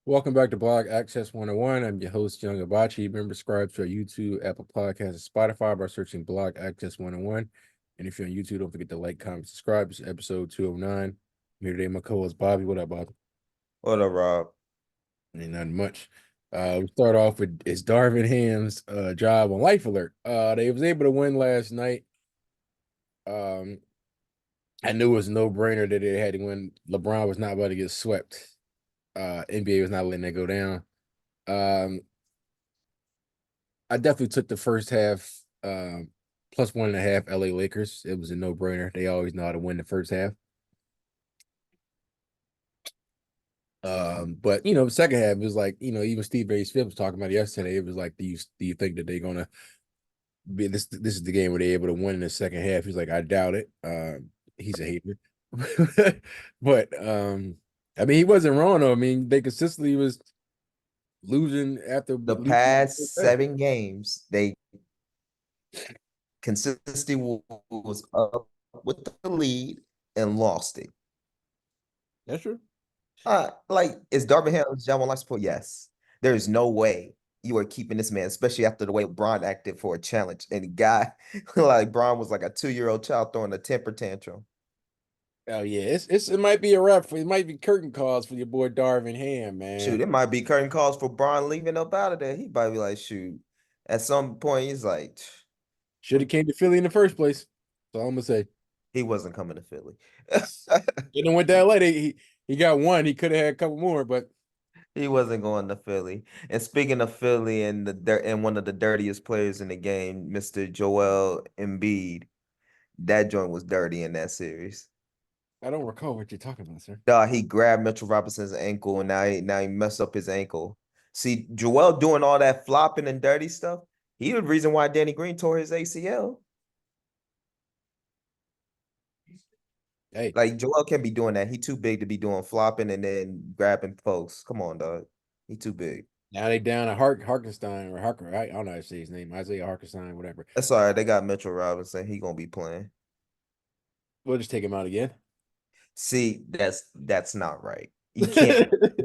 Welcome back to Blog Access 101. I'm your host, Young Abachi. Remember, subscribe to our YouTube, Apple Podcasts, and Spotify by searching Blog Access 101. And if you're on YouTube, don't forget to like, comment, subscribe. It's episode 209. I'm here today, my co-host Bobby. What up, Bobby? What up, Rob? Ain't nothing much. We start off with it's Darvin Ham's job on Life Alert. They was able to win last night. Um, I knew it was a no-brainer that they had to win. LeBron was not about to get swept. NBA was not letting that go down. Um, I definitely took the first half plus 1.5 LA Lakers. It was a no-brainer. They always know how to win the first half. But the second half was like, even Steve A. Smith was talking about it yesterday. It was like, do you think that they're gonna be this is the game where they're able to win in the second half? He's like, I doubt it. He's a hater. But I mean, he wasn't wrong though. I mean, they consistently was losing after The losing the first past half. 7 games, they consistently was up with the lead and lost it. That's true. Is Darvin Ham's job on life support? Yes. There is no way you are keeping this man, especially after the way Braun acted for a challenge. And the guy, like Braun was like a 2-year-old child throwing a temper tantrum. Oh yeah, it might be a wrap for it might be curtain calls for your boy Darvin Ham, Shoot, man. it might be curtain calls for Braun leaving up out of there. He might be like, shoot. At some point, he's like, Should have came to Philly in the first place. That's all I'm gonna say. he wasn't coming to Philly. Didn't went to LA. He got one. He could have had a couple more, but He wasn't going to Philly. And speaking of Philly and one of the dirtiest players in the game, Mr. Joel Embiid, that joint was dirty in that series. I don't recall what you're talking about, sir. He grabbed Mitchell Robinson's ankle and now he messed up his ankle. See, Joel doing all that flopping and dirty stuff. He the reason why Danny Green tore his ACL. Hey, Like Joel can't be doing that. He too big to be doing flopping and then grabbing folks. Come on, dog. He too big. now they down at Harkenstein or Harker. I don't know how to say his name. Isaiah Harkenstein, whatever. That's all right. They got Mitchell Robinson. He gonna be playing. We'll just take him out again. See, that's not right. You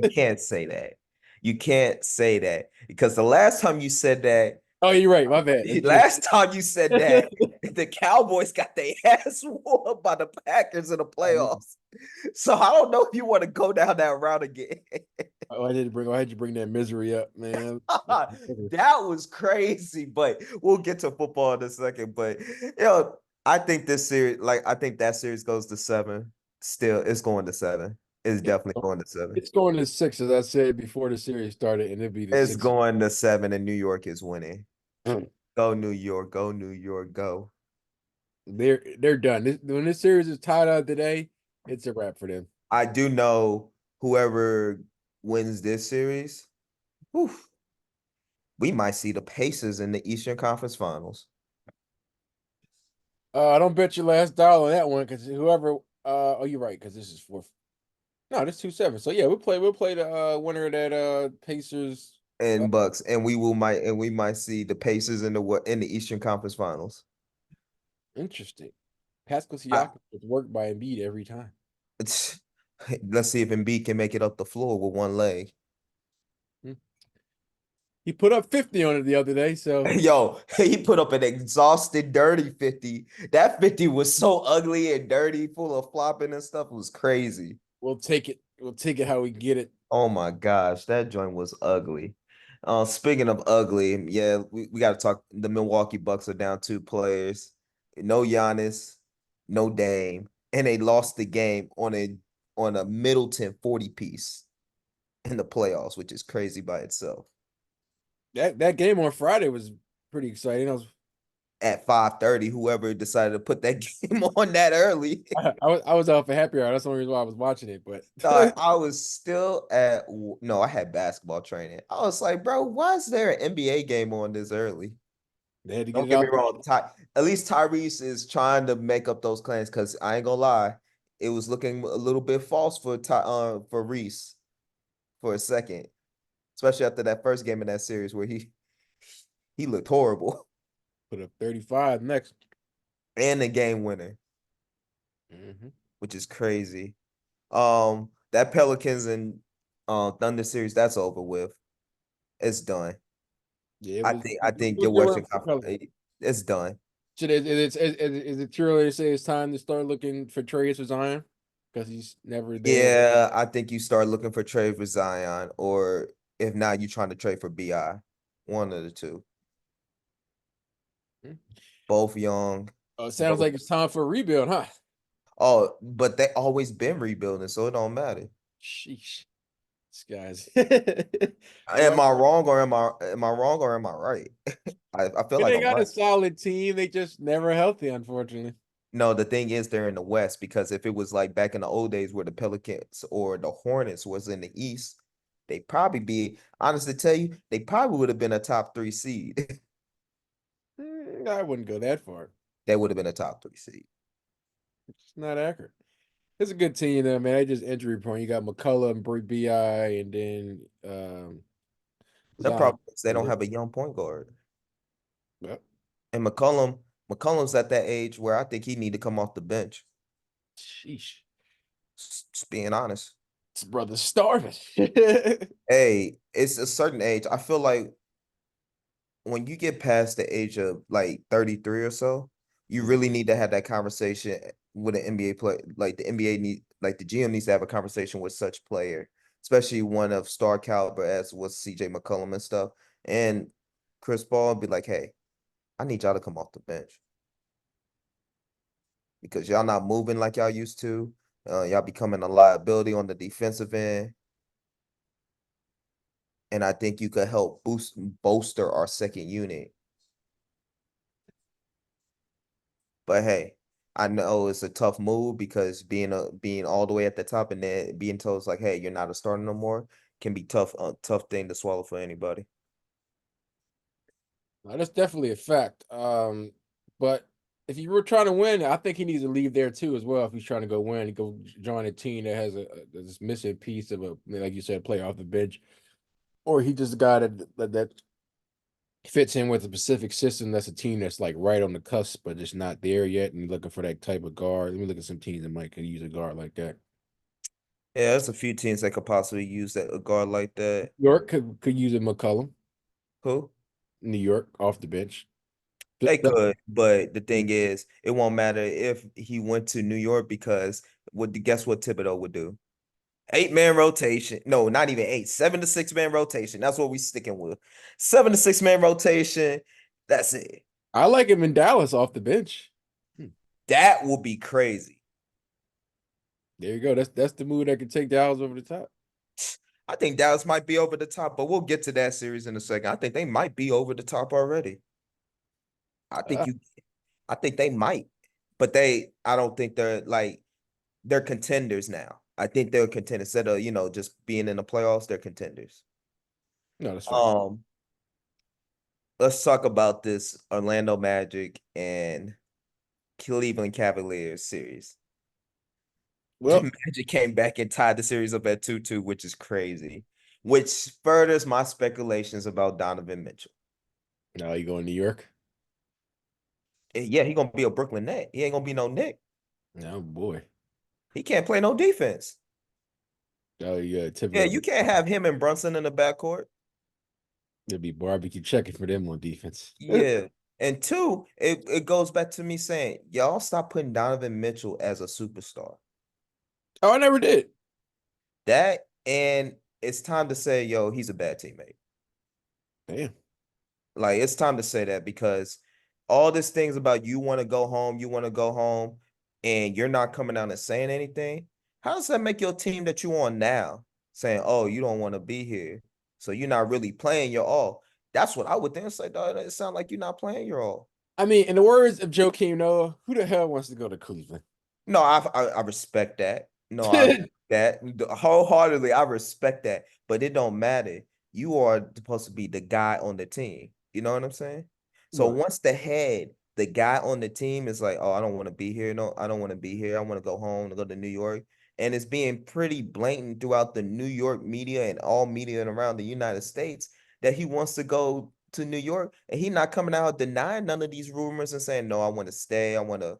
can't say that. You can't say that because the last time you said that, Oh, you're right. My bad. That's true. last time you said that, the Cowboys got their ass whooped by the Packers in the playoffs. So I don't know if you want to go down that route again. I had you bring that misery up, man. That was crazy, but we'll get to football in a second. But I think this series, I think that series goes to 7. Still, it's going to 7. It's definitely going to 7. It's going to six, as I said before the series started, and it'll be the It's six. going to 7, and New York is winning. Go New York, go New York, go. They're done. When this series is tied out today, it's a wrap for them. I do know whoever wins this series, whew, we might see the Pacers in the Eastern Conference Finals. I don't bet your last dollar on that one because whoever. Oh, you're right because this is fourth. No, this 2-7. So yeah, we'll play the winner of that Pacers. And Bucks, and we might see the Pacers in the Eastern Conference Finals. Interesting. Pascal I, Siakam was worked by Embiid every time. let's see if Embiid can make it up the floor with one leg. Hmm. He put up 50 on it the other day, so Yo, he put up an exhausted, dirty 50. That 50 was so ugly and dirty, full of flopping and stuff. It was crazy. we'll take it. We'll take it how we get it. Oh my gosh, that joint was ugly. Speaking of ugly, yeah, we got to talk. The Milwaukee Bucks are down 2 players. No Giannis, no Dame, and they lost the game on a Middleton 40 piece in the playoffs, which is crazy by itself. That game on Friday was pretty exciting. At 5:30, whoever decided to put that game on that early. I was out for happy hour. That's the only reason why I was watching it. But I was still at no, I had basketball training. I was like, bro, why is there an NBA game on this early? they had to get Don't it get me out there. wrong. At least Tyrese is trying to make up those claims because I ain't gonna lie, it was looking a little bit false for Reese for a second, especially after that first game in that series where he looked horrible Put up 35 next. and the game winner, Hmm. which is crazy. That Pelicans and Thunder series, that's over with. It's done. Yeah, it I was. think I It think was your their Western Conference, it's done. Should is it too early to say it's time to start looking for trades for Zion because he's never there? Yeah, I think you start looking for trade for Zion, or if not, you trying to trade for BI. One of the two. Hmm. Both young. Oh, it sounds Both. like it's time for a rebuild, huh? Oh, but they always been rebuilding, so it don't matter. Sheesh, this guy's. Well, Am I wrong or am I wrong or am I right? I feel like they I'm got a right. solid team. They just never healthy, unfortunately. No, the thing is they're in the West because if it was like back in the old days where the Pelicans or the Hornets was in the East, they probably be honest to tell you, they probably would have been a top 3 seed. I wouldn't go that far. They would have been a top 3 seed. It's not accurate. It's a good team though, man. They just injury prone. You got McCullough and Bi, and then The Zion. problem is they don't have a young point guard. Well, And McCollum's at that age where I think he need to come off the bench. sheesh, Just being honest. this brother's starving. Hey, it's a certain age. I feel like when you get past the age of like 33 or so, you really need to have that conversation with an NBA player. Like the NBA like the GM needs to have a conversation with such player, especially one of star caliber as was CJ McCollum and stuff. And Chris Paul be like, hey, I need y'all to come off the bench because y'all not moving like y'all used to. Y'all becoming a liability on the defensive end. And I think you could help bolster our second unit. But hey, I know it's a tough move because being all the way at the top and then being told it's like, hey, you're not a starter no more can be tough, tough thing to swallow for anybody. No, that's definitely a fact. But if you were trying to win, I think he needs to leave there too as well. If he's trying to go win, go join a team that has this missing piece of a, like you said, play off the bench, or he just got that fits in with a specific system. That's a team that's like right on the cusp, but just not there yet, and you're looking for that type of guard. Let me look at some teams that might could use a guard like that. Yeah, there's a few teams that could possibly use that a guard like that. New York could use a McCullum. Who? New York off the bench. They could, but the thing is, it won't matter if he went to New York because guess what Thibodeau would do? 8 man rotation. No, not even eight. 7 to 6 man rotation. That's what we sticking with. 7 to 6 man rotation. That's it. I like him in Dallas off the bench. Hmm. That will be crazy. There you go. That's the move that could take Dallas over the top. I think Dallas might be over the top, but we'll get to that series in a second. I think they might be over the top already. I think Ah, you I think they might. But I don't think they're contenders now. I think they're contenders instead of, just being in the playoffs, they're contenders. no, that's fair. Um, let's talk about this Orlando Magic and Cleveland Cavaliers series. The Well, Magic came back and tied the series up at 2-2, which is crazy, which furthers my speculations about Donovan Mitchell. now you going to New York? Yeah, he gonna be a Brooklyn Net. He ain't gonna be no Nick. Oh boy. He can't play no defense. Oh yeah, Yeah, typical. you can't have him and Brunson in the backcourt. There'll be barbecue checking for them on defense. Yeah. And two, it goes back to me saying, y'all stop putting Donovan Mitchell as a superstar. Oh, I never did. That and it's time to say, yo, he's a bad teammate. Damn. Like it's time to say that because all these things about you want to go home, and you're not coming out and saying anything. How does that make your team that you on now saying, oh, you don't want to be here? So you're not really playing your all. That's what I would think. It's like, dog, it sounds like you're not playing your all. I mean, in the words of Joakim Noah, who the hell wants to go to Cleveland? No, I respect that. No, I respect that wholeheartedly. I respect that, but it don't matter. You are supposed to be the guy on the team. You know what I'm saying? So Right. once the guy on the team is like, "Oh, I don't want to be here. No, I don't want to be here. I want to go home to go to New York." And it's being pretty blatant throughout the New York media and all media and around the United States that he wants to go to New York, and he not coming out denying none of these rumors and saying, "No, I want to stay. I want to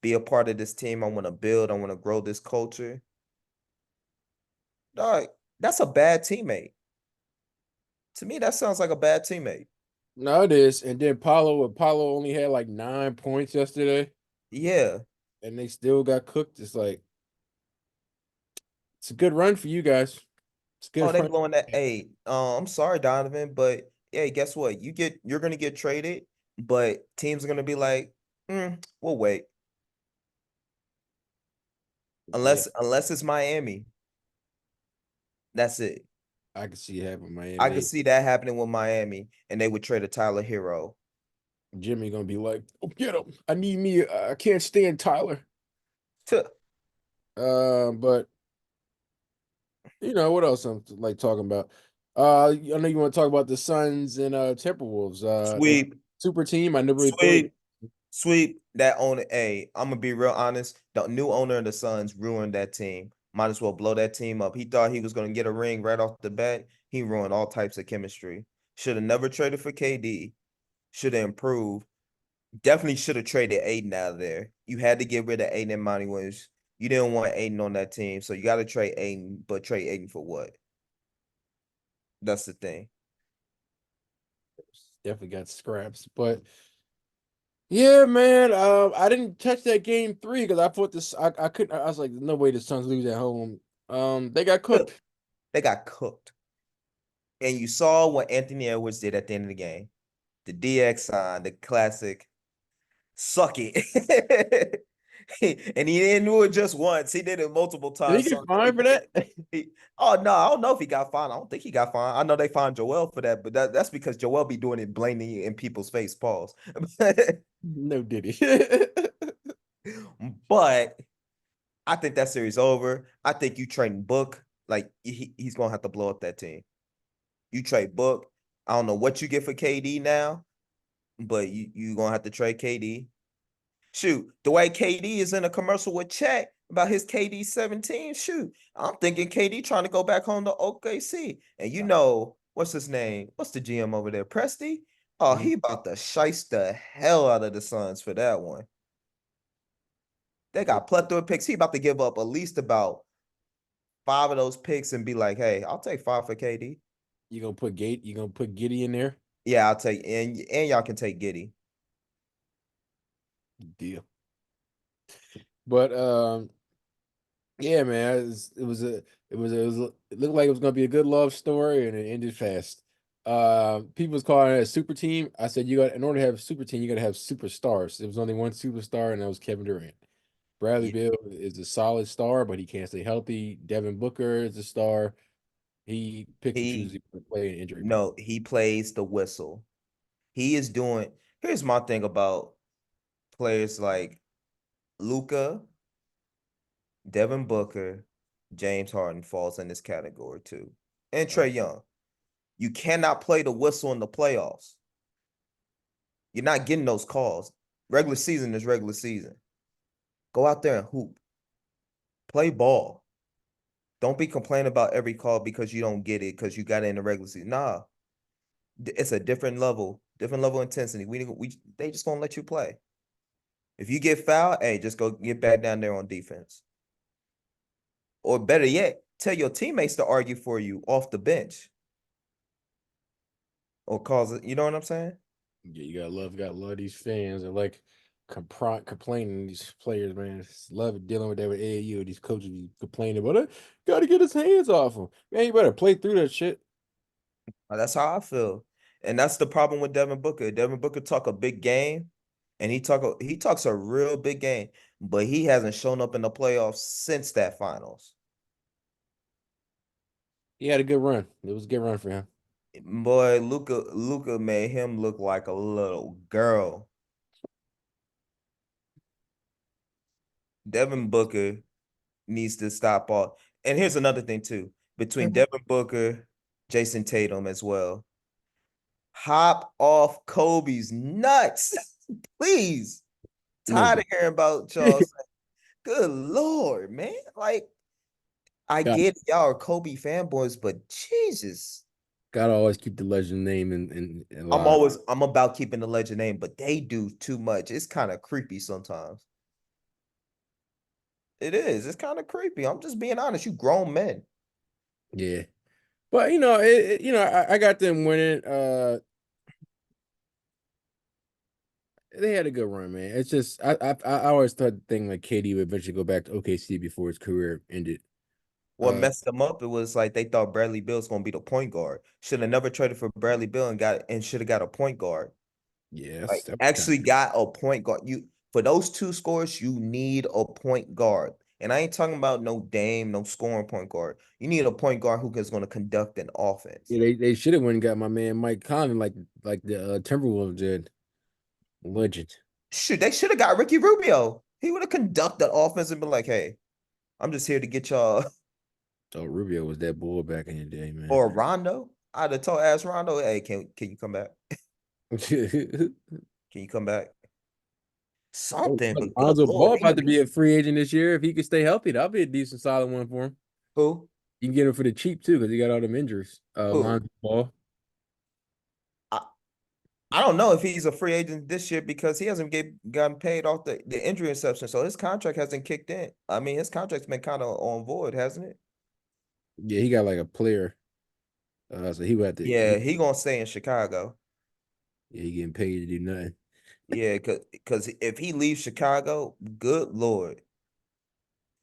be a part of this team. I want to build. I want to grow this culture." Dog, That's a bad teammate. To me, that sounds like a bad teammate. No, it is. And then Apollo only had like 9 points yesterday, Yeah. and they still got cooked. It's like it's a good run for you guys. It's a Oh, good they run. blowing that. Hey, I'm sorry, Donovan, but hey, guess what? You're gonna get traded, but teams are gonna be like, we'll wait. Yeah, Unless it's Miami. That's it. I can see it happen. I could Miami, see that happening with Miami, and they would trade a Tyler Hero. Jimmy gonna be like, "Oh, get him! I need me. I can't stand Tyler." Tuh. But what else I'm like talking about? I know you want to talk about the Suns and Timberwolves. That Sweep, super team. I never really thought. sweep, sweep. That owner. Hey, I'm gonna be real honest. The new owner of the Suns ruined that team. Might as well blow that team up. He thought he was gonna get a ring right off the bat. He ruined all types of chemistry. Should have never traded for KD. Should have improved. Definitely should have traded Aiden out of there. You had to get rid of Aiden and Monty Williams. You didn't want Aiden on that team, so you got to trade Aiden. But trade Aiden for what? That's the thing. Definitely got scraps, but yeah, man. I didn't catch that game three because I thought this. I couldn't. I was like, no way the Suns lose at home. They got cooked. They got cooked, and you saw what Anthony Edwards did at the end of the game. The DX sign, the classic, suck it. And he didn't do it just once. He did it multiple Did he times. get fined for that? Oh no, I don't know if he got fined. I don't think he got fined. I know they fined Joel for that, but that's because Joel be doing it blatantly in people's face. Pause. No, did he? But I think that series over. I think you trade Book. Like he's gonna have to blow up that team. You trade Book. I don't know what you get for KD now, but you gonna have to trade KD. Shoot, the way KD is in a commercial with Chet about his KD 17. Shoot, I'm thinking KD trying to go back home to OKC. And what's his name? What's the GM over there? Presty? Oh, Mhm. he about to shice the hell out of the Suns for that one. They got plethora of picks. He about to give up at least about 5 of those picks and be like, hey, I'll take 5 for KD. You gonna put Giddy in there? Yeah, I'll take and y'all can take Giddy. Deal. But yeah, man, it looked like it was gonna be a good love story, and it ended fast. People was calling it a super team. I said in order to have a super team, you got to have superstars. There was only one superstar, and that was Kevin Durant. Bradley Yeah, Beal is a solid star, but he can't stay healthy. Devin Booker is a star. He picks and chooses he to play in injury prone. no, he plays the whistle. He is doing. Here's my thing about players like Luca, Devin Booker, James Harden falls in this category too, and Uh, Trey Young. You cannot play the whistle in the playoffs. You're not getting those calls. Regular season is regular season. Go out there and hoop. Play ball. Don't be complaining about every call because you don't get it because you got it in the regular season. Nah, it's a different level of intensity. They just gonna let you play. If you get fouled, hey, just go get back down there on defense. Or better yet, tell your teammates to argue for you off the bench or cause it. You know what I'm saying? yeah, gotta love these fans and like complaining these players, man. Just love dealing with that with AAU. These coaches be complaining about it. Got to get his hands off him. Man, you better play through that shit. That's how I feel. And that's the problem with Devin Booker. Devin Booker talk a big game, and he talks a real big game, but he hasn't shown up in the playoffs since that finals. He had a good run. It was a good run for him. Boy, Luca made him look like a little girl. Devin Booker needs to stop all. And here's another thing too, between Devin Booker, Jason Tatum as well. Hop off Kobe's nuts, please. No, Tired of hearing about y'all. Good Lord, man. Like, I got get y'all are Kobe fanboys, but Jesus. gotta always keep the legend name in alive. I'm about keeping the legend name, but they do too much. It's kind of creepy sometimes. It is. It's kind of creepy. I'm just being honest. You grown men. Yeah. But I got them winning. They had a good run, man. It's just I always thought the thing like KD would eventually go back to OKC before his career ended. What Uh, messed them up, it was like they thought Bradley Bill's gonna be the point guard. Should have never traded for Bradley Bill and should have got a point guard. yeah, Like that was kind actually of got a point guard. You for those two scores, you need a point guard. And I ain't talking about no Dame, no scoring point guard. You need a point guard who is going to conduct an offense. yeah. They should have went and got my man Mike Conley like the Timberwolves did. Legend. Shoot, they should have got Ricky Rubio. He would have conducted offense and been like, "Hey, I'm just here to get y'all." So Rubio was that bull back in the day, man. Or Rondo. I'd have told ask Rondo, "Hey, can you come back? Can you come back? Oh, Something." look, But good Lonzo lord, Ball they about to be a free agent this year. If he could stay healthy, that'll be a decent, solid one for him. who You can get him for the cheap too, because he got all them injuries. who Lonzo Ball. I, I don't know if he's a free agent this year because he hasn't gotten paid off the injury exception, so his contract hasn't kicked in. I mean, his contract's been kind of on void, hasn't it? Yeah, he got like a player. So he would have to. Yeah, he gonna stay in Chicago. Yeah, he getting paid to do nothing. Yeah, cause if he leaves Chicago, good lord,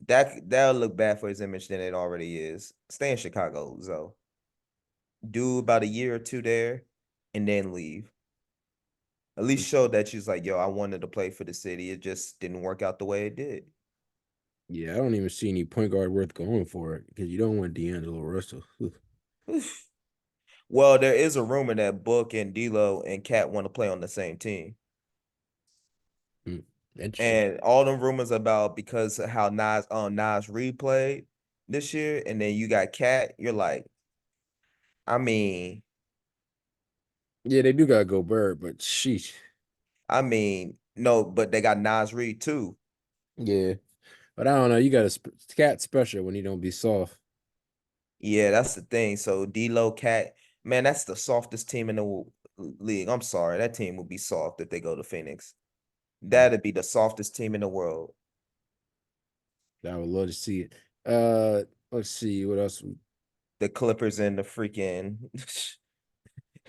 that'll look bad for his image than it already is. Stay in Chicago, so do about a year or two there, and then leave. At least show that she's like, yo, I wanted to play for the city. It just didn't work out the way it did. Yeah, I don't even see any point guard worth going for it because you don't want D'Angelo Russell. Well, there is a rumor that Book and D'Lo and Cat want to play on the same team. Hmm, interesting. And all them rumors about because of how Nas Reed played this year, and then you got Cat, you're like, I mean, Yeah, they do got Gobert, but sheesh. no, but they got Nas Reed too. Yeah, but I don't know. You got a cat special when he don't be soft. Yeah, that's the thing. So D'Lo, Cat, man, that's the softest team in the league. I'm sorry, that team would be soft if they go to Phoenix. Hmm. That'd be the softest team in the world. I would love to see it. Let's see what else. The Clippers and the freaking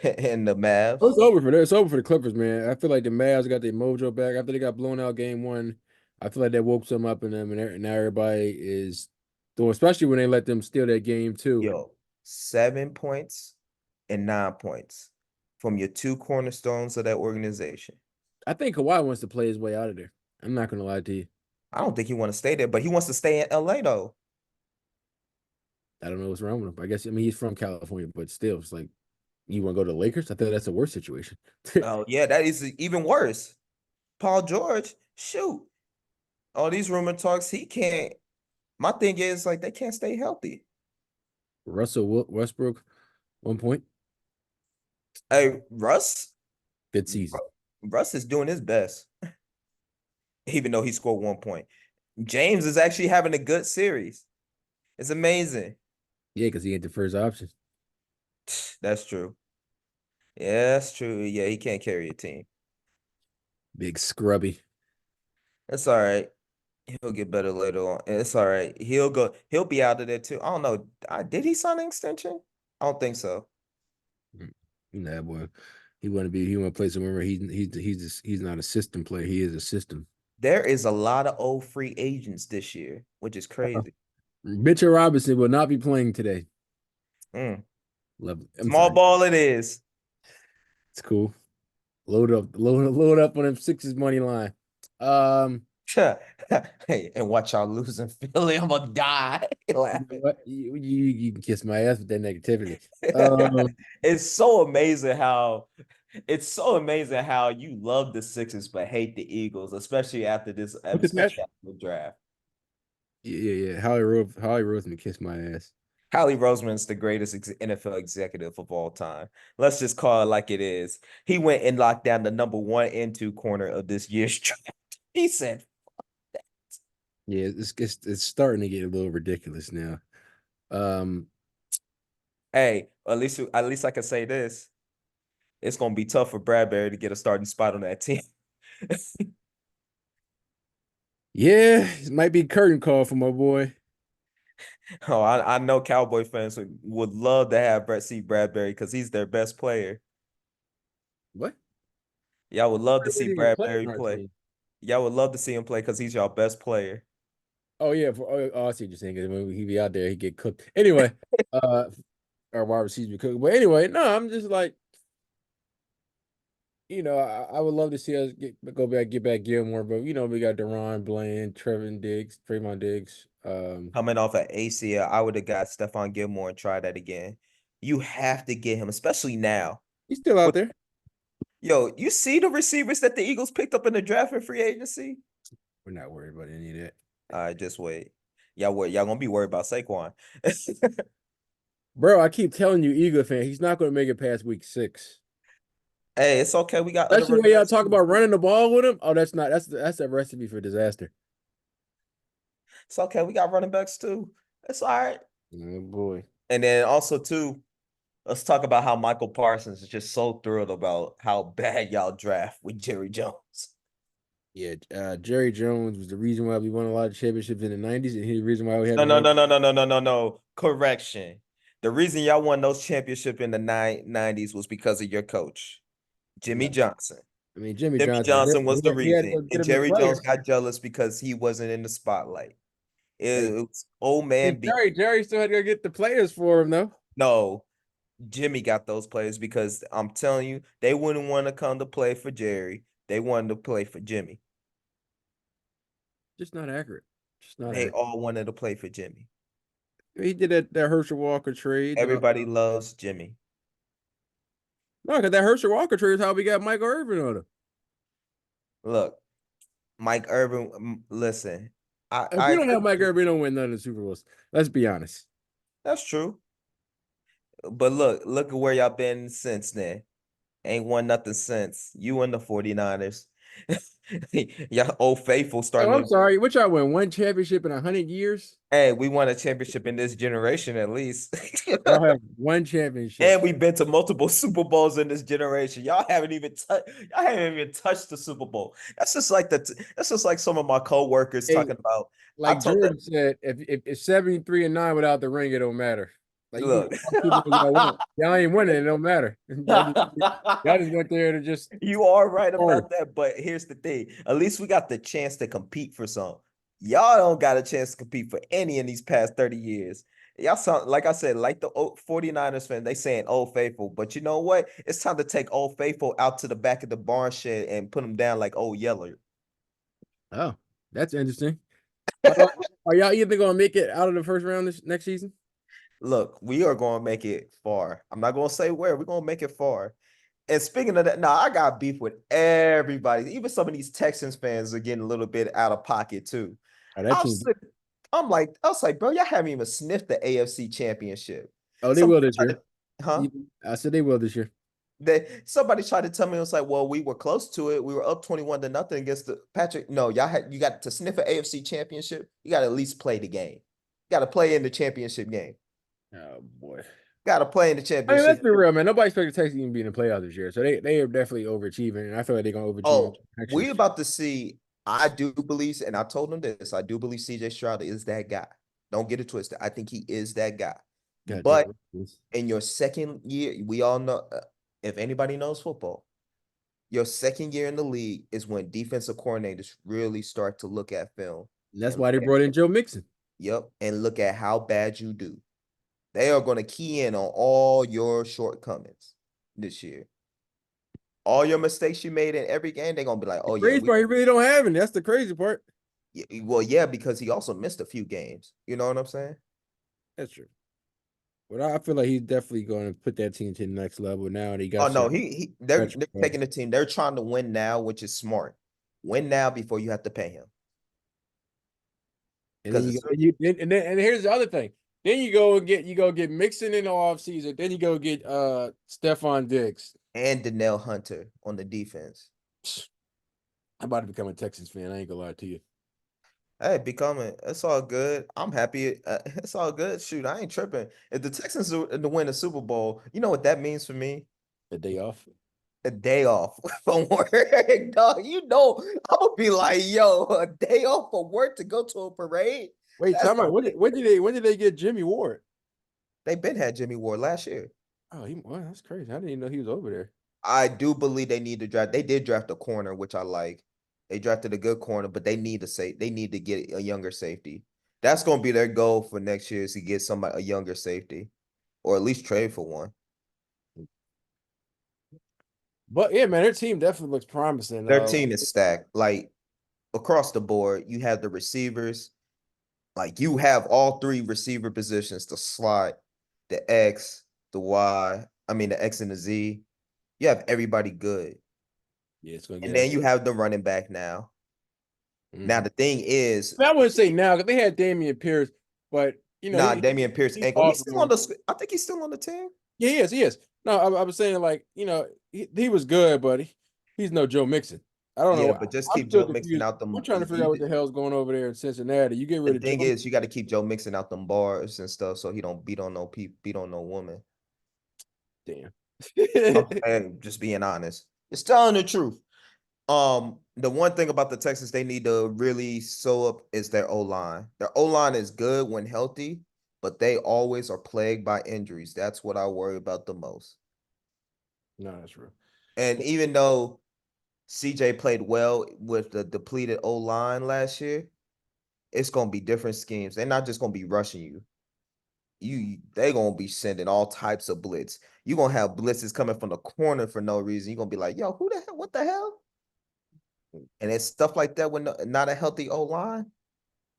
and the Oh, Mavs. it's over for that. It's over for the Clippers, man. I feel like the Mavs got their mojo back after they got blown out game one. I feel like that woke some up in them, and now everybody is doing, especially when they let them steal that game too. Yo, 7 points and 9 points from your two cornerstones of that organization. I think Kawhi wants to play his way out of there. I'm not gonna lie to you. I don't think he want to stay there, but he wants to stay in LA though. I don't know what's wrong with him. I mean he's from California, but still, it's like you want to go to the Lakers. I think that's a worse situation. Oh yeah, that is even worse. Paul George, shoot. All these rumor talks, he can't. My thing is like they can't stay healthy. Westbrook, 1 point, Hey, good season. Russ is doing his best, even though he scored 1 point. James is actually having a good series. It's amazing. Yeah, because he ain't the first option. That's true. Yeah, that's true. Yeah, he can't carry a team. Big scrubby. That's all right. He'll get better later on. It's all right. He'll be out of there too. I don't know. Did he sign an extension? I don't think so. Nah, boy. He want to play somewhere. He's not a system player. He is a system. There is a lot of old free agents this year, which is crazy. Mitchell Robinson will not be playing today. Mm. Love. I'm Small sorry. ball it is. It's cool. Load up on them Sixers money line. Um, Hey, and watch y'all losing Philly. I'm gonna die you know laughing. what? You can kiss my ass with that negativity. Um, It's so amazing how you love the Sixers but hate the Eagles, what's the especially match? after the draft. Yeah. Holly Roseman kissed my ass. Howie Roseman's the greatest NFL executive of all time. Let's just call it like it is. He went and locked down the number one and two corner of this year's draft. He said, Yeah, it's starting to get a little ridiculous now. Um, "Hey, at least I can say this. It's gonna be tough for Bradbury to get a starting spot on that team." yeah, it might be curtain call for my boy. Oh, I know Cowboy fans would love to have Brett C. Bradbury because he's their best player. What? Y'all would love to He see wasn't even playing Bradbury on our play. team. Y'all would love to see him play because he's y'all best player. Oh yeah, I see what you're saying. 'Cause when he be out there, he get cooked. Anyway, our wide receivers be cooked. But anyway, no, I'm just like, I would love to see us get back Gilmore, but we got Deron Bland, Trevin Diggs, Fremont Diggs. Coming off an ACL, I would have got Stephon Gilmore and tried that again. You have to get him, especially now. He's still out With there. Yo, you see the receivers that the Eagles picked up in the draft and free agency? We're not worried about any of that. All right, just wait. Y'all gonna be worried about Saquon. Bro, I keep telling you, Eagle fan, he's not going to make it past week 6. Hey, it's okay. We got other Especially running when y'all backs talk too. about running the ball with him. Oh, that's a recipe for disaster. It's okay. We got running backs too. It's all right. Oh boy. And then also too, let's talk about how Michael Parsons is just so thrilled about how bad y'all draft with Jerry Jones. Yeah, Jerry Jones was the reason why we won a lot of championships in the 90s, and he's the reason why we No, haven't no, had. no, no, no, no, no, no, no. Correction. The reason y'all won those championships in the 90s was because of your coach, Jimmy No, Johnson. I mean, Jimmy Jimmy Johnson was there. Johnson was the He had to reason. go get And him his Jerry Jones players. got jealous because he wasn't in the spotlight. Hey, It was old man beat. Jerry still had to go get the players for him though. No, Jimmy got those players because I'm telling you, they wouldn't want to come to play for Jerry. They wanted to play for Jimmy. Just not accurate. Just not They accurate. all wanted to play for Jimmy. He did that Herschel Walker trade. Everybody loves Jimmy. No, because that Herschel Walker trade is how we got Michael Irvin on him. Look, Mike Irvin, listen, If I we don't agree have with Mike you. Irvin, we don't win none of the Super Bowls. Let's be honest. That's true. But look at where y'all been since then. Ain't won nothing since. You and the 49ers. Y'all old faithful Oh, starting I'm to. sorry. Which I win one championship in 100 years. Hey, we won a championship in this generation at least. Y'all have one championship. And we've been to multiple Super Bowls in this generation. Y'all haven't even touched the Super Bowl. That's just like some of my coworkers Hey, talking about. I like told them, Jordan said, if 73-9 without the ring, it don't matter. Like you can look. win all the Super Bowls y'all want. Y'all ain't winning, it don't matter. Y'all just went there to just You are right party. about that, but here's the thing. At least we got the chance to compete for some. Y'all don't got a chance to compete for any in these past 30 years. Y'all sound like I said, like the 49ers fan, they saying Old Faithful. But you know what? It's time to take Old Faithful out to the back of the barn shed and put them down like Old Yeller. Oh, that's interesting. Are y'all either gonna make it out of the first round this next season? Look, we are going to make it far. I'm not going to say where. We're going to make it far. And speaking of that, now I got beef with everybody. Even some of these Texans fans are getting a little bit out of pocket too. Oh, that I team. was, I was like, bro, y'all haven't even sniffed the AFC Championship. Oh, they will Somebody this tried to, year. huh? I said they will this year. Somebody tried to tell me it was like, well, we were close to it. We were up 21-0 against the Patrick. No, you got to sniff an AFC Championship. You got to at least play the game. You got to play in the championship game. Oh boy. Got to play in the I mean, let's championship. be real, man. Nobody expected Texas to even be in the playoffs this year, so they are definitely overachieving, and I feel like they're gonna overachieve Oh, next year. we about to see. I do believe, and I told him this. I do believe CJ Stroud is that guy. Don't get it twisted. I think he is that guy. God damn But it. in your second year, we all know. If anybody knows football, your second year in the league is when defensive coordinators really start to look at film And that's and why look they at, brought in Joe Mixon. yep, and look at how bad you do. They are going to key in on all your shortcomings this year. All your mistakes you made in every game, they're gonna be like, The "Oh yeah, crazy part, he really don't have any. That's the crazy part. well, yeah, because he also missed a few games. You know what I'm saying? That's true. But I feel like he's definitely going to put that team to the next level now, and he Oh got no, some they're taking the team. They're trying to win now, which is smart. Win now before you have to pay him. And then Because you go, and here's the other thing. Then you go get Mixon in the offseason. Then you go get Stephon Diggs. and Danielle Hunter on the defense. I'm about to become a Texans fan. I ain't gonna lie to you. Hey, becoming it's all good. I'm happy. It's all good. Shoot, I ain't tripping. If the Texans are to win the Super Bowl, you know what that means for me? A day off. A day off from work, dog. You know, I'm gonna be like, yo, a day off from work to go to a parade. Wait, That's time the out. thing. When did they get Jimmy Ward? They been had Jimmy Ward last year. Oh, well, that's crazy. I didn't even know he was over there. I do believe they need to draft. They did draft a corner, which I like. They drafted a good corner, but they need to say they need to get a younger safety. That's going to be their goal for next year is to get somebody a younger safety, or at least trade for one. But yeah, man, their team definitely looks promising. Their team is stacked, like across the board. You have the receivers, like you have all three receiver positions: the slot, the X, the Y. I mean the X and the Z. You have everybody good, Yeah, it's gonna and get. then you have the running back now. Now Mm-hmm. the thing is, I wouldn't say now because they had Damian Pierce, but nah, Damian Pierce he's ain't go. He's off of still on them. the. I think he's still on the team. Yeah, he is. He is. No, I was saying like he was good, but he's no Joe Mixon. I don't Yeah, know. but just I'm keep still Joe Mixon confused. out I'm them. trying to figure out what the hell's going over there in Cincinnati. You get The rid of thing Joe. is, you got to keep Joe Mixon out them bars and stuff, so he don't beat on no beat on no woman. Damn. And just being honest, just telling the truth. The one thing about the Texans they need to really sew up is their O line. Their O line is good when healthy, but they always are plagued by injuries. That's what I worry about the most. No, that's real. And even though CJ played well with the depleted O line last year, it's gonna be different schemes. They're not just gonna be rushing you. They gonna be sending all types of blitz. You gonna have blitzes coming from the corner for no reason. You're gonna be like, yo, who the hell? What the hell? And it's stuff like that when not a healthy O line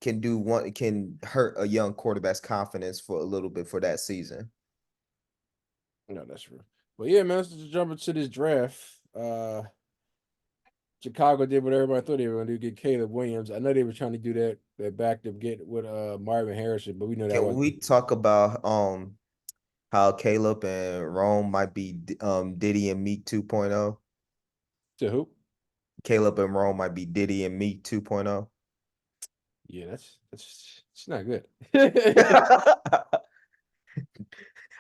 can hurt a young quarterback's confidence for a little bit for that season. No, that's real. But yeah, man, let's just jump into this draft. Chicago did what everybody thought they were going to do, get Caleb Williams. I know they were trying to do that back to get with Marvin Harrison, but we know that Can wasn't we talk about how Caleb and Rome might be Diddy and Meek 2.0? to who? Caleb and Rome might be Diddy and Meek 2.0. Yeah, that's it's not good.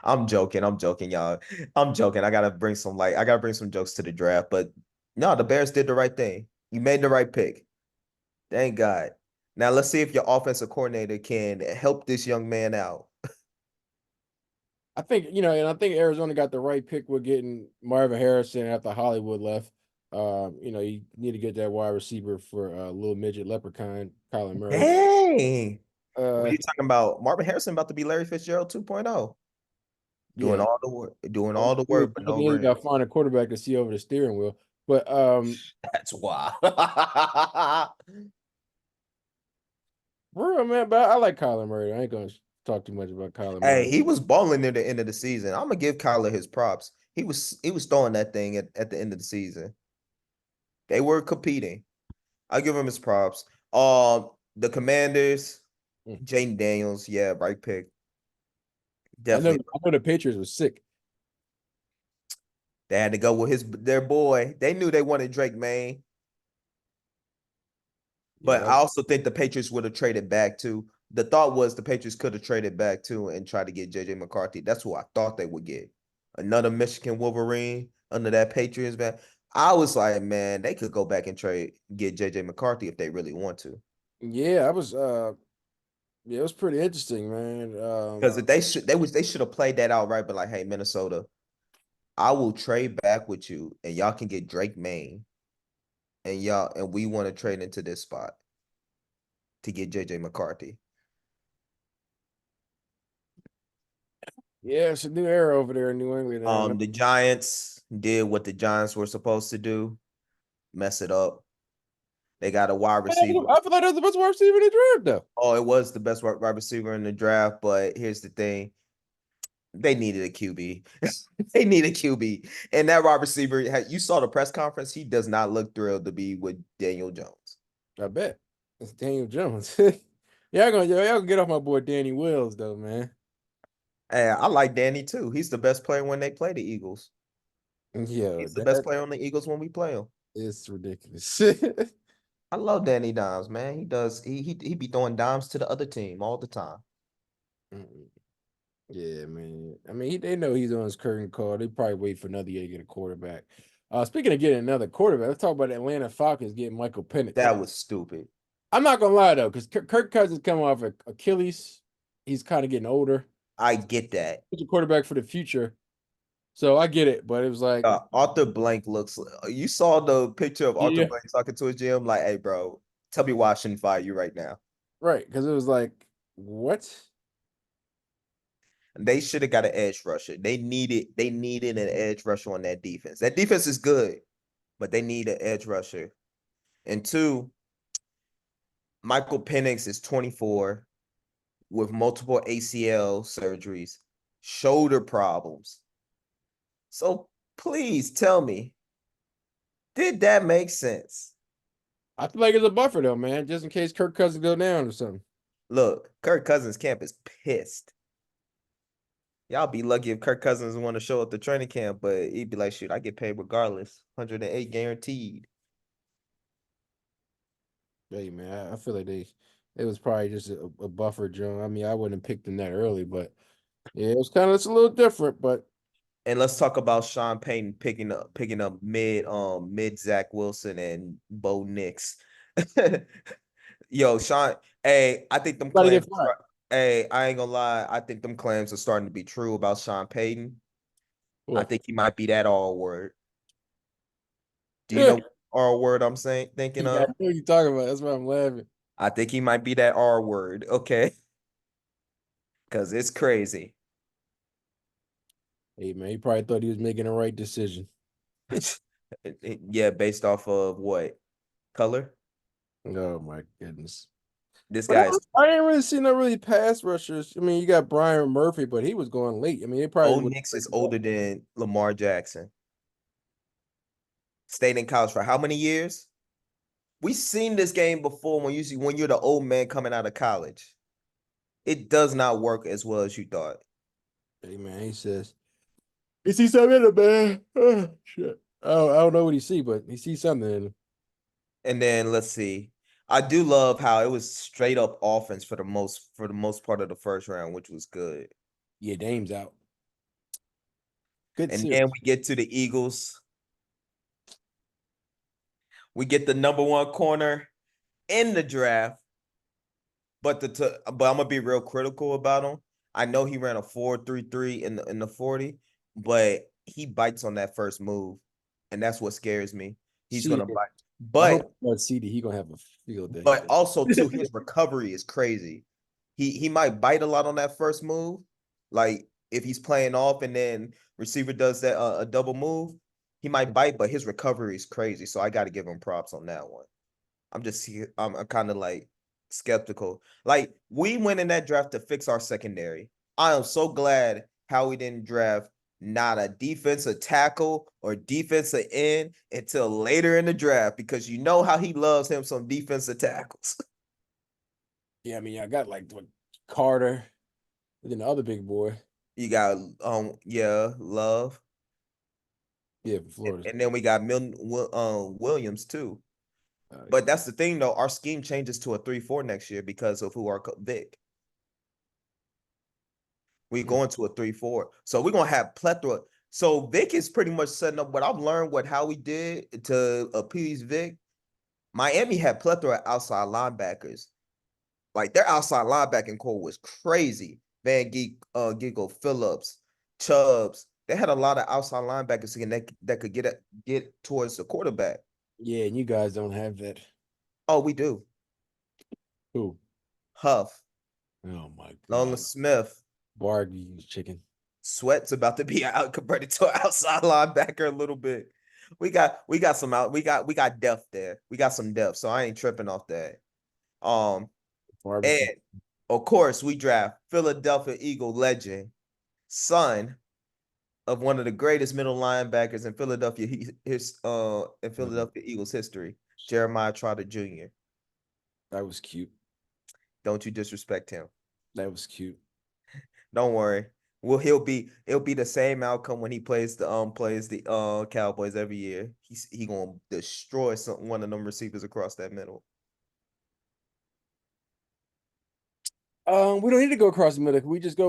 I'm joking. I'm joking, y'all. I'm joking. I gotta bring some jokes to the draft. But no, the Bears did the right thing. You made the right pick. Thank God. Now let's see if your offensive coordinator can help this young man out. I think and I think Arizona got the right pick with getting Marvin Harrison after Hollywood left. You need to get that wide receiver for little midget leprechaun, Kyler Murray. Dang. What are Uh, you talking about? Marvin Harrison about to be Larry Fitzgerald 2.0. Doing yeah, all the work, doing all all the you work, but no got rings. to find a quarterback to see over the steering wheel. But That's wild. for real, man. But I like Kyler Murray. I ain't gonna talk too much about Kyler Hey, Murray. he was balling near the end of the season. I'm gonna give Kyler his props. He was throwing that thing at the end of the season. They were competing. I give him his props. The Commanders, Mm. Jaden Daniels, yeah, right pick. I know. Definitely. I know the Patriots was sick. They had to go with their boy. They knew they wanted Drake May, Yeah, but that I was, also think the Patriots would have traded back too. The thought was the Patriots could have traded back too and tried to get JJ McCarthy. That's who I thought they would get. Another Michigan Wolverine under that Patriots man. I was like, man, they could go back and get JJ McCarthy if they really want to. yeah. I was. Yeah, it was pretty interesting, man. Because if they should have played that out right, but like, hey, Minnesota, I will trade back with you and y'all can get Drake May and we want to trade into this spot to get JJ McCarthy. Yeah, it's a new era over there in New England. And I know. The Giants did what the Giants were supposed to do, mess it up. They got a wide I receiver. feel like that was the best wide receiver in the draft, though. Oh, it was the best wide receiver in the draft, but here's the thing. They needed a QB. They need a QB. And that wide receiver, you saw the press conference. He does not look thrilled to be with Daniel Jones. I bet it's Daniel Jones. Y'all gonna get off my boy Danny Wills, though, man. And I like Danny too. He's the best player when they play the Eagles. Yeah, He's the best that player on the Eagles when we play him. is ridiculous. I love Danny Dimes, man. He does. He be throwing dimes to the other team all the time. Mm, yeah, man. I mean, they know he's on his current call. They probably wait for another year to get a quarterback. Speaking of getting another quarterback, let's talk about the Atlanta Falcons getting Michael Penix. That was stupid. I'm not gonna lie though, because Kirk Cousins coming off of Achilles, he's kind of getting older. I get that. He's a quarterback for the future, so I get it. But it was like, Arthur Blank looks. You saw the picture of Arthur yeah, Blank talking to his GM, like, "Hey, bro, tell me why I shouldn't fire you right now." right, because it was like, what? They should have got an edge rusher. They needed an edge rusher on that defense. That defense is good, but they need an edge rusher. And two, Michael Penix is 24 with multiple ACL surgeries, shoulder problems. So please tell me, did that make sense? I feel like it's a buffer though, man, just in case Kirk Cousins go down or something. Look, Kirk Cousins camp is pissed. Y'all be lucky if Kirk Cousins want to show up to training camp, but he'd be like, shoot, I get paid regardless. 108 guaranteed. Hey man, I feel like it was probably just a buffer, Joe. I mean, I wouldn't have picked him that early, but yeah, it's a little different. But And let's talk about Sean Payton picking up mid Zach Wilson and Bo Nix. Yo, Sean, hey, I think them gotta claims get fired. hey, I ain't gonna lie, I think them claims are starting to be true about Sean Payton. I What? think he might be that R word. Do you Yeah, know what R word I'm saying thinking I know of? what you're talking about. That's why I'm laughing. I think he might be that R word, okay? Because it's crazy. Hey man, he probably thought he was making the right decision. Yeah, based off of what? Color? Oh my goodness. This But I, guy is I didn't really see no really pass rushers. I mean, you got Brian Murphy, but he was going late. I mean, they probably Bo would. Nix is older than Lamar Jackson. Stayed in college for how many years? We seen this game before when you're the old man coming out of college. It does not work as well as you thought. Hey man, he says he sees something in him, man. Oh, shit. I don't know what he see, but he sees something in him. And then let's see. I do love how it was straight up offense for the most part of the first round, which was good. Yeah, Dame's out. Good And series. then we get to the Eagles. We get the number one corner in the draft, but I'm gonna be real critical about him. I know he ran a 4.33 in the 40, but he bites on that first move, and that's what scares me. He's See, gonna bite. I hope But that CD he gonna have a field day. but also too, his recovery is crazy. He might bite a lot on that first move. Like if he's playing off and then receiver does that a double move, he might bite, but his recovery is crazy. So I got to give him props on that one. I'm kind of like skeptical. Like we went in that draft to fix our secondary. I am so glad how we didn't draft not a defensive tackle or defensive end until later in the draft because you know how he loves him some defensive tackles. Yeah, I mean, I got like what, Carter, and then the other big boy. You got yeah, Love. Yeah, from Florida. And then we got Williams too. But that's the thing though, our scheme changes to a 3-4 next year because of who our Vic. We Hmm. going to a 3-4. So we're gonna have plethora. So Vic is pretty much setting up what I've learned what how we did to appease Vic. Miami had plethora of outside linebackers. Like their outside linebacking core was crazy. Giggle, Phillips, Chubbs. They had a lot of outside linebackers that could get towards the quarterback. Yeah, and you guys don't have that. Oh, we do. Who? Huff, Oh my Nolan God. Smith, Bargy chicken. Sweat's about to be out converted to an outside linebacker a little bit. We got some out. We got depth there. We got some depth, so I ain't tripping off that. Um, Barbecue. and of course we draft Philadelphia Eagle legend, son of one of the greatest middle linebackers in Philadelphia Eagles history, Jeremiah Trotter Jr. That was cute. Don't you disrespect him. That was cute. Don't worry. Well, it'll be the same outcome when he plays the Cowboys every year. He gonna destroy one of them receivers across that middle. We don't need to go across the middle.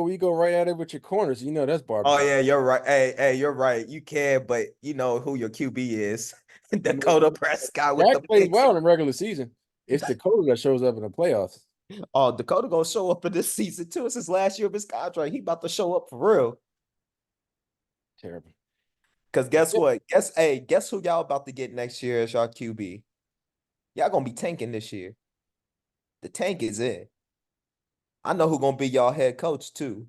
We go right at it with your corners. You know that's Oh barbecue. yeah, you're right. Hey, you're right. You can, but you know who your QB is. I mean, Dakota Prescott with Dak the plays picks. well in the regular season. It's Dakota that shows up in the playoffs. Oh, Dakota gonna show up in this season too. It's his last year of his contract. He about to show up for real. Terrible. Cause guess what? Guess who y'all about to get next year as y'all QB? Y'all gonna be tanking this year. The tank is in. I know who gonna be y'all head coach too.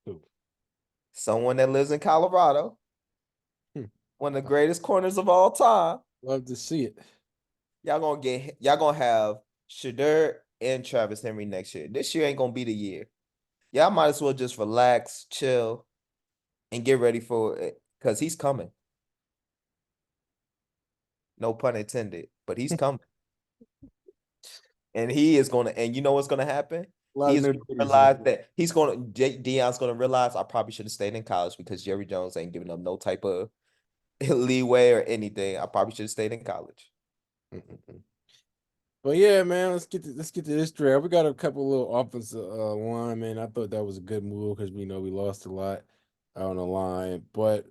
Who? Someone that lives in Colorado, Hmm. one of the greatest corners of all time. Love to see it. Y'all gonna have Shadur and Travis Henry next year. This year ain't gonna be the year. Y'all might as well just relax, chill, and get ready for it because he's coming. No pun intended, but he's coming. And he is gonna, and you know what's gonna happen? A lot of He's new gonna titties here. realize that Deion's gonna realize I probably should have stayed in college because Jerry Jones ain't giving up no type of leeway or anything. I probably should have stayed in college. Mm-mm-mm. But yeah, man, let's get to this draft. We got a couple little offensive linemen. I thought that was a good move because we know we lost a lot on the line. But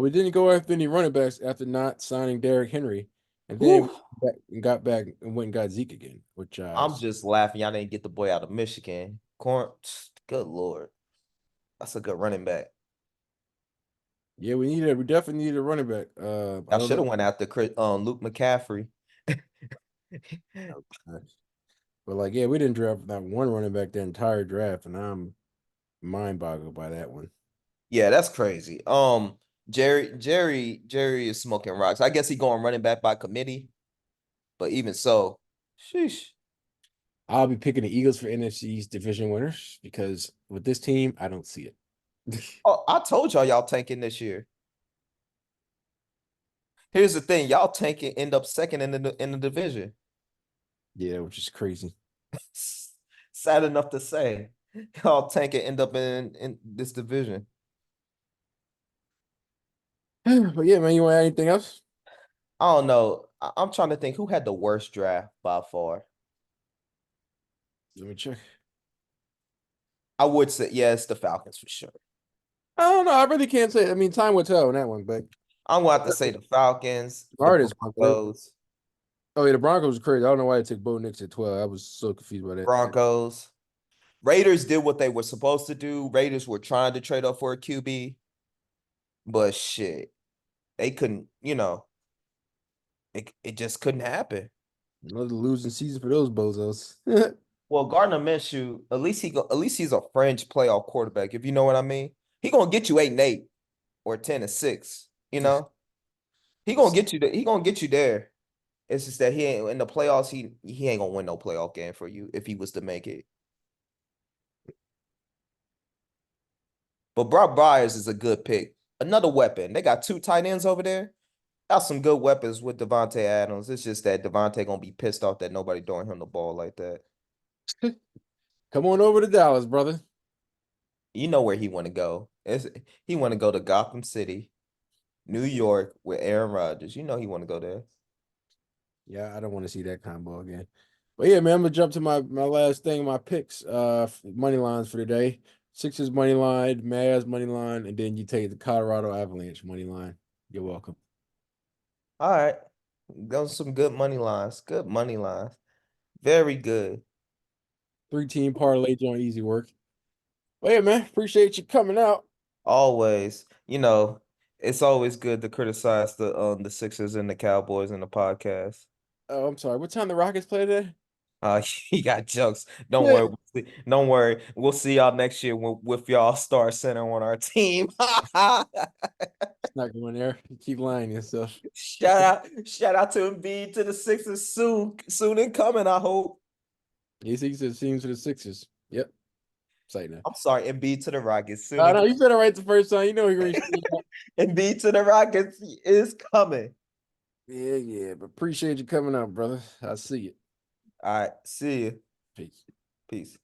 we didn't go after any running backs after not signing Derrick Henry. And then Whew. got back and went and got Zeke again, which I'm just laughing. Y'all didn't get the boy out of Michigan. Good Lord. That's a good running back. yeah, we definitely needed a running back. I I don't should know. have went after Luke McCaffrey. But like, yeah, we didn't draft that one running back the entire draft, and I'm mind boggled by that one. Yeah, that's crazy. Jerry is smoking rocks. I guess he going running back by committee, but even so, sheesh. I'll be picking the Eagles for NFC's division winners because with this team, I don't see it. Oh, I told y'all tanking this year. Here's the thing, y'all tanking end up second in the division. Yeah, which is crazy. Sad enough to say, y'all tanking end up in this division. But yeah, man, you want anything else? I don't know. I'm trying to think who had the worst draft by far. Let me check. I would say, yeah, it's the Falcons for sure. I don't know. I really can't say. I mean, time will tell on that one, but I'm going to have to say the Falcons, the artist. Broncos, Oh yeah, the Broncos are crazy. I don't know why they took Bo Nix at 12. I was so confused by that. Broncos. Raiders did what they were supposed to do. Raiders were trying to trade up for a QB, but shit, they couldn't, it just couldn't happen. Another losing season for those bozos. Well, Gardner Minshew, at least he's a fringe playoff quarterback, if you know what I mean. He gonna get you 8-8 or 10-6, you know? He gonna get you there. He gonna get you there. It's just that he ain't in the playoffs, he ain't gonna win no playoff game for you if he was to make it. But Brock Byers is a good pick. Another weapon. They got two tight ends over there. Got some good weapons with Devontae Adams. It's just that Devontae gonna be pissed off that nobody throwing him the ball like that. Come on over to Dallas, brother. You know where he want to go. He want to go to Gotham City, New York with Aaron Rodgers. You know he want to go there. Yeah, I don't want to see that combo again. But yeah, man, I'm gonna jump to my last thing, my picks, money lines for today. Sixers money line, Mavs money line, and then you take the Colorado Avalanche money line. You're welcome. All right. Those some good money lines. Good money lines. Very good. 3-team parlay on easy work. But yeah, man, appreciate you coming out. Always. It's always good to criticize the Sixers and the Cowboys in the podcast. Oh, I'm sorry. What time the Rockets play today? He got jokes. Don't Yeah. worry. Don't worry. We'll see y'all next year with y'all star center on our team. It's not going there. You keep lying to yourself. Shout out to Embiid to the Sixers soon and coming. I hope. He thinks it seems to the Sixers. Yep. Say that. I'm sorry, Embiid to the Rockets soon. No, no, you said it right the first time. You know he reached. Embiid to the Rockets is coming. Yeah, yeah. But appreciate you coming out, brother. I see it. All right, see you. Peace. Peace.